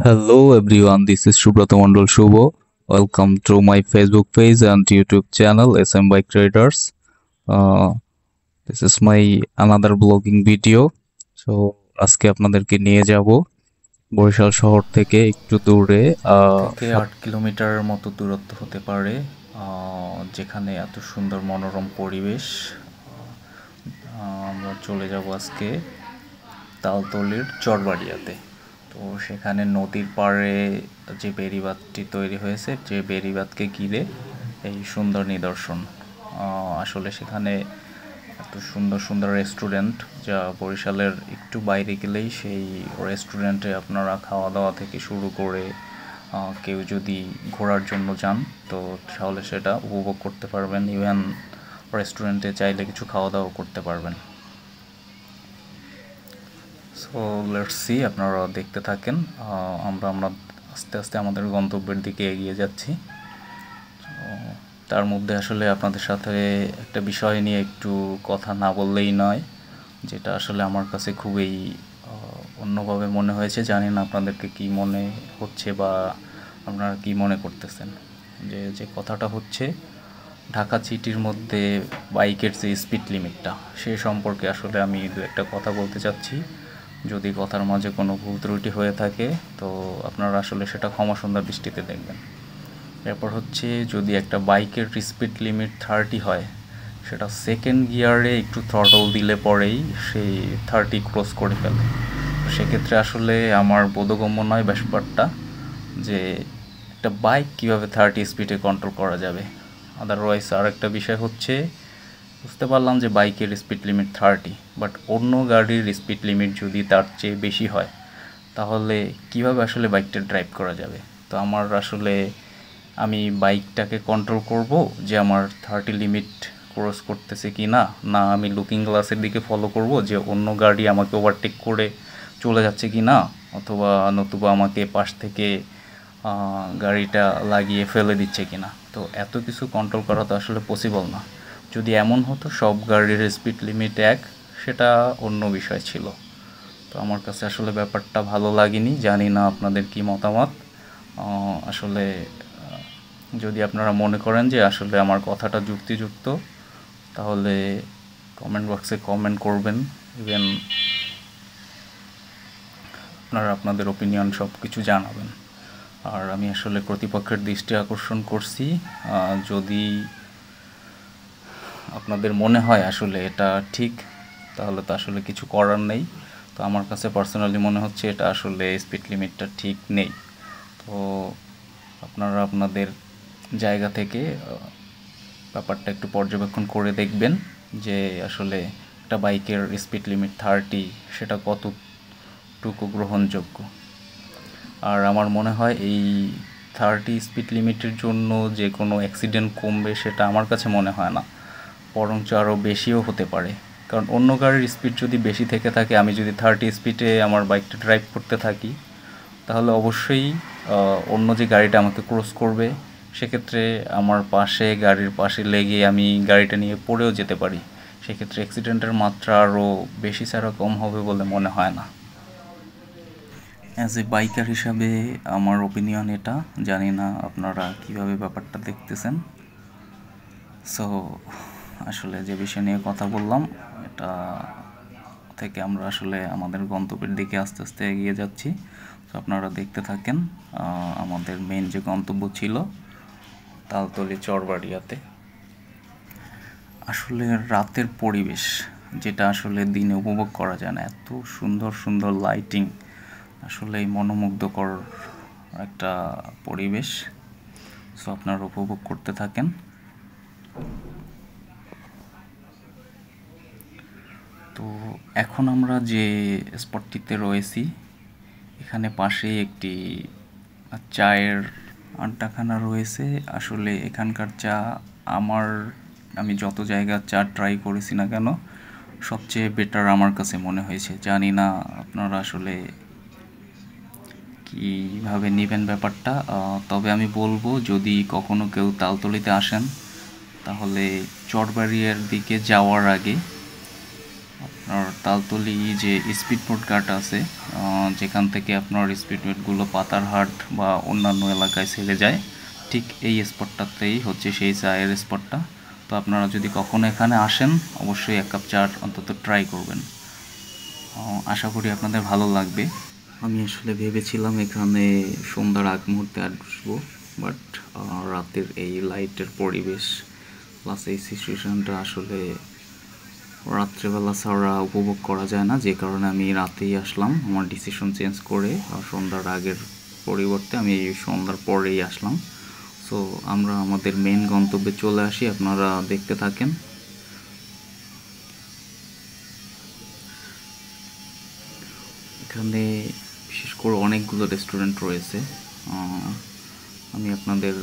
Hello everyone, this is Subrata Mondol Shubho. Welcome to my Facebook page and YouTube channel SM Bike Traders. Uh, this is my another blogging video. So আজকে আপনাদেরকে নিয়ে যাব বরিশাল শহর থেকে একটু দূরে 8 kilometre মতো দূরত্ব হতে পারে, যেখানে এত সুন্দর মনোরম পরিবেশ। আমরা চলে যাব আজকে তালতলির চরবাড়িয়াতে। তো সেখানে নদীর পাড়ে যে বেড়িবাঁধটি তৈরি হয়েছে, যে বেড়িবাঁধকে ঘিরে এই সুন্দর নিদর্শন। আসলে সেখানে এত সুন্দর সুন্দর রেস্টুরেন্ট, যা বরিশালের একটু বাইরে গেলেই সেই রেস্টুরেন্টে আপনারা খাওয়া দাওয়া থেকে শুরু করে কেউ যদি ঘোরার জন্য যান তো তাহলে সেটা উপভোগ করতে পারবেন। ইভেন রেস্টুরেন্টে চাইলে কিছু খাওয়া দাওয়া করতে পারবেন। সো লেটস সি, আপনারা দেখতে থাকেন। আমরা আস্তে আস্তে আমাদের গন্তব্যের দিকে এগিয়ে যাচ্ছি। তার মধ্যে আসলে আপনাদের সাথে একটা বিষয় নিয়ে একটু কথা না বললেই নয়, যেটা আসলে আমার কাছে খুবই অন্যভাবে মনে হয়েছে। জানি না আপনাদেরকে কি মনে হচ্ছে বা আপনারা কি মনে করতেছেন। যে কথাটা হচ্ছে, ঢাকা সিটির মধ্যে বাইকের যে স্পিড লিমিটটা, সে সম্পর্কে আসলে আমি দু একটা কথা বলতে চাচ্ছি। যদি কথার মাঝে কোনো ভুল ত্রুটি হয়ে থাকে তো আপনারা আসলে সেটা ক্ষমা সুন্দর দৃষ্টিতে দেখবেন। এরপর হচ্ছে, যদি একটা বাইকের স্পিড লিমিট 30 হয়, সেটা সেকেন্ড গিয়ারে একটু থ্রটল দিলে পরেই সেই 30 ক্রস করে ফেলে। সেক্ষেত্রে আসলে আমার বোধগম্য নয় ব্যাপারটা, যে একটা বাইক কীভাবে 30 স্পিডে কন্ট্রোল করা যাবে। আদারওয়াইজ আর একটা বিষয় হচ্ছে, বুঝতে পারলাম যে বাইকের স্পিড লিমিট 30, বাট অন্য গাড়ির স্পিড লিমিট যদি তার চেয়ে বেশি হয়, তাহলে কিভাবে আসলে বাইকটা ড্রাইভ করা যাবে। তো আমার আসলে আমি বাইকটাকে কন্ট্রোল করব যে আমার 30 লিমিট ক্রস করতেছে কি না, না আমি লুকিং গ্লাসের দিকে ফলো করব যে অন্য গাড়ি আমাকে ওভারটেক করে চলে যাচ্ছে কি না, অথবা নতুবা আমাকে পাশ থেকে গাড়িটা লাগিয়ে ফেলে দিচ্ছে কি না। তো এত কিছু কন্ট্রোল করা তো আসলে পসিবল না। যদি এমন হতো সব গাড়ির স্পিড লিমিট এক, সেটা অন্য বিষয় ছিল। তো আমার কাছে আসলে ব্যাপারটা ভালো লাগেনি। জানি না আপনাদের কি মতামত। আসলে যদি আপনারা মনে করেন যে আসলে আমার কথাটা যুক্তিযুক্ত, তাহলে কমেন্ট বক্সে কমেন্ট করবেন। ইভেন আপনারা আপনাদের ওপিনিয়ন সব কিছু জানাবেন। আর আমি আসলে কর্তৃপক্ষের দৃষ্টি আকর্ষণ করছি, যদি আপনাদের মনে হয় আসলে এটা ঠিক, তাহলে তো আসলে কিছু করার নেই। তো আমার কাছে পার্সোনালি মনে হচ্ছে এটা আসলে স্পিড লিমিটটা ঠিক নেই। তো আপনারা আপনাদের জায়গা থেকে ব্যাপারটা একটু পর্যবেক্ষণ করে দেখবেন যে আসলে একটা বাইকের স্পিড লিমিট 30 সেটা কতটুকু গ্রহণযোগ্য। আর আমার মনে হয় এই 30 স্পিড লিমিটের জন্য যে কোনো অ্যাক্সিডেন্ট কমবে সেটা আমার কাছে মনে হয় না, বরঞ্চ আরও বেশিও হতে পারে। কারণ অন্য গাড়ির স্পিড যদি বেশি থেকে থাকে, আমি যদি 30 স্পিডে আমার বাইকটা ড্রাইভ করতে থাকি, তাহলে অবশ্যই অন্য যে গাড়িটা আমাকে ক্রস করবে, সেক্ষেত্রে আমার গাড়ির পাশে লেগে আমি গাড়িটা নিয়ে পড়েও যেতে পারি। সেক্ষেত্রে অ্যাক্সিডেন্টের মাত্রা আরও বেশি ছাড়া কম হবে বলে মনে হয় না। অ্যাজ এ বাইকার হিসাবে আমার ওপিনিয়ন এটা। জানি না আপনারা কীভাবে ব্যাপারটা দেখতেছেন। সো আসলে যে বিষয় নিয়ে কথা বললাম, এটা থেকে আমরা আসলে আমাদের গন্তব্যের দিকে আস্তে আস্তে এগিয়ে যাচ্ছি। তো আপনারা দেখতে থাকেন। আমাদের মেন যে গন্তব্য ছিল তালতলি চরবাড়িয়াতে। আসলে রাতের পরিবেশ, যেটা আসলে দিনে উপভোগ করা যায় না, এত সুন্দর সুন্দর লাইটিং, আসলেই মনোমুগ্ধকর একটা পরিবেশ। সো আপনারা উপভোগ করতে থাকেন। তো এখন আমরা যে স্পটটিতে রয়েছি, এখানে পাশেই একটি চায়ের আড্ডাখানা রয়েছে। আসলে এখানকার চা আমি যত জায়গার চা ট্রাই করেছি না কেন, সবচেয়ে বেটার আমার কাছে মনে হয়েছে। জানি না আপনারা আসলে কীভাবে নেবেন ব্যাপারটা, তবে আমি বলবো যদি কখনো কেউ তালতলিতে আসেন, তাহলে চরবাড়িয়ার দিকে যাওয়ার আগে আর তালতলি যে স্পিড বোট ঘাট আছে, যেখান থেকে আপনার স্পিড বোটগুলো পাতারহাট বা অন্যান্য এলাকায় ছেড়ে যায়, ঠিক এই স্পটটাতেই হচ্ছে সেই চায়ের স্পটটা। তো আপনারা যদি কখনো এখানে আসেন অবশ্যই 1 কাপ চা অন্তত ট্রাই করবেন। আশা করি আপনাদের ভালো লাগবে। আমি আসলে ভেবেছিলাম এখানে সন্ধ্যার আগ মুহূর্তে আসবো, বাট রাতের এই লাইটের পরিবেশ প্লাস এই সিচুয়েশানটা আসলে রাত্রেবেলা ছাড়া উপভোগ করা যায় না, যে কারণে আমি রাতেই আসলাম। আমার ডিসিশন চেঞ্জ করে সন্ধ্যার আগের পরিবর্তে আমি সন্ধ্যার পরেই আসলাম। সো আমরা আমাদের মেন গন্তব্যে চলে আসি, আপনারা দেখতে থাকেন। এখানে বিশেষ করে অনেকগুলো রেস্টুরেন্ট রয়েছে। আমি আপনাদের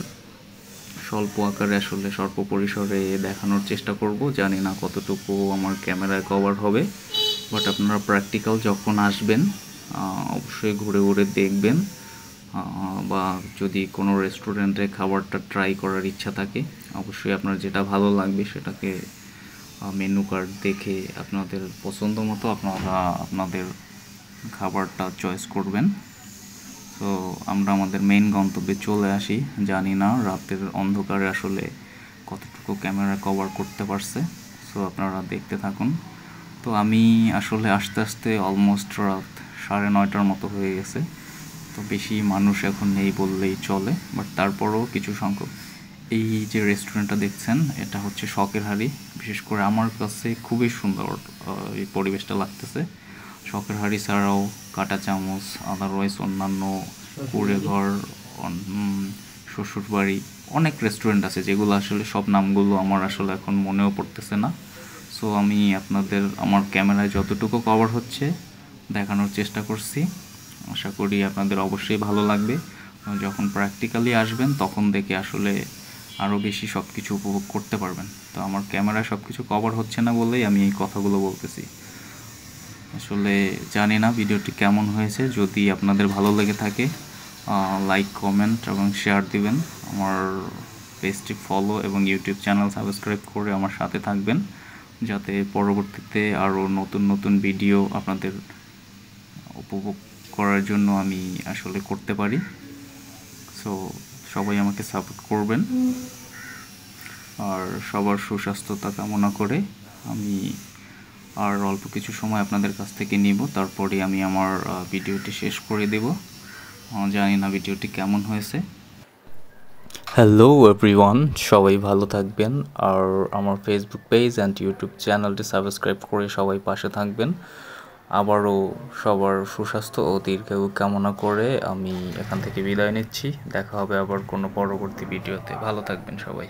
স্বল্প আকারে আসলে স্বল্প পরিসরে দেখানোর চেষ্টা করব, জানি না কতটুকু আমার ক্যামেরায় কভার হবে, বাট আপনারা প্র্যাকটিক্যাল যখন আসবেন অবশ্যই ঘুরে ঘুরে দেখবেন। বা যদি কোনো রেস্টুরেন্টে খাবারটা ট্রাই করার ইচ্ছা থাকে অবশ্যই আপনার যেটা ভালো লাগবে সেটাকে মেনু কার্ড দেখে আপনাদের পছন্দ মতো আপনারা আপনাদের খাবারটা চয়েস করবেন। তো আমরা আমাদের মেইন গন্তব্যে চলে আসি। জানি না রাতের অন্ধকারে আসলে কতটুকু ক্যামেরা কভার করতে পারছে, সো আপনারা দেখতে থাকুন। তো আমি আসলে আস্তে আস্তে অলমোস্ট রাত 9:30টার মতো হয়ে গেছে। তো বেশি মানুষ এখন নেই বললেই চলে, বাট তারপরও কিছু সংখ্যক। এই যে রেস্টুরেন্টটা দেখছেন এটা হচ্ছে শখের হাড়ি। বিশেষ করে আমার কাছে খুবই সুন্দর এই পরিবেশটা লাগতেছে। শখের হাড়ি ছাড়াও কাঁটা চামচ, আদারওয়াইজ অন্যান্য কুড়ে ঘর, শ্বশুরবাড়ি, অনেক রেস্টুরেন্ট আছে যেগুলো আসলে সব নামগুলো আমার আসলে এখন মনেও পড়তেছে না। সো আমি আপনাদের আমার ক্যামেরায় যতটুকু কভার হচ্ছে দেখানোর চেষ্টা করছি। আশা করি আপনাদের অবশ্যই ভালো লাগবে। যখন প্র্যাকটিক্যালি আসবেন তখন দেখে আসলে আরও বেশি সব কিছু উপভোগ করতে পারবেন। তো আমার ক্যামেরায় সব কিছু কভার হচ্ছে না বলেই আমি এই কথাগুলো বলতেছি। আসলে জানি না ভিডিওটি কেমন হয়েছে। যদি আপনাদের ভালো লেগে থাকে লাইক, কমেন্ট এবং শেয়ার দিবেন। আমার পেজটি ফলো এবং ইউটিউব চ্যানেল সাবস্ক্রাইব করে আমার সাথে থাকবেন, যাতে পরবর্তীতে আরও নতুন নতুন ভিডিও আপনাদের উপভোগ করার জন্য আমি আসলে করতে পারি। সো সবাই আমাকে সাপোর্ট করবেন, আর সবার সুস্বাস্থ্যতা কামনা করে আমি আর অল্প কিছু সময় আপনাদের কাছ থেকে নিব, তারপরে আমি আমার ভিডিওটি শেষ করে দেব। জানি না ভিডিওটি কেমন হয়েছে। হ্যালো এভরিওয়ান, সবাই ভালো থাকবেন, আর আমার ফেসবুক পেজ অ্যান্ড ইউটিউব চ্যানেলটি সাবস্ক্রাইব করে সবাই পাশে থাকবেন। আবারও সবার সুস্বাস্থ্য ও দীর্ঘায়ু কামনা করে আমি এখান থেকে বিদায় নিচ্ছি। দেখা হবে আবার কোনো পরবর্তী ভিডিওতে। ভালো থাকবেন সবাই।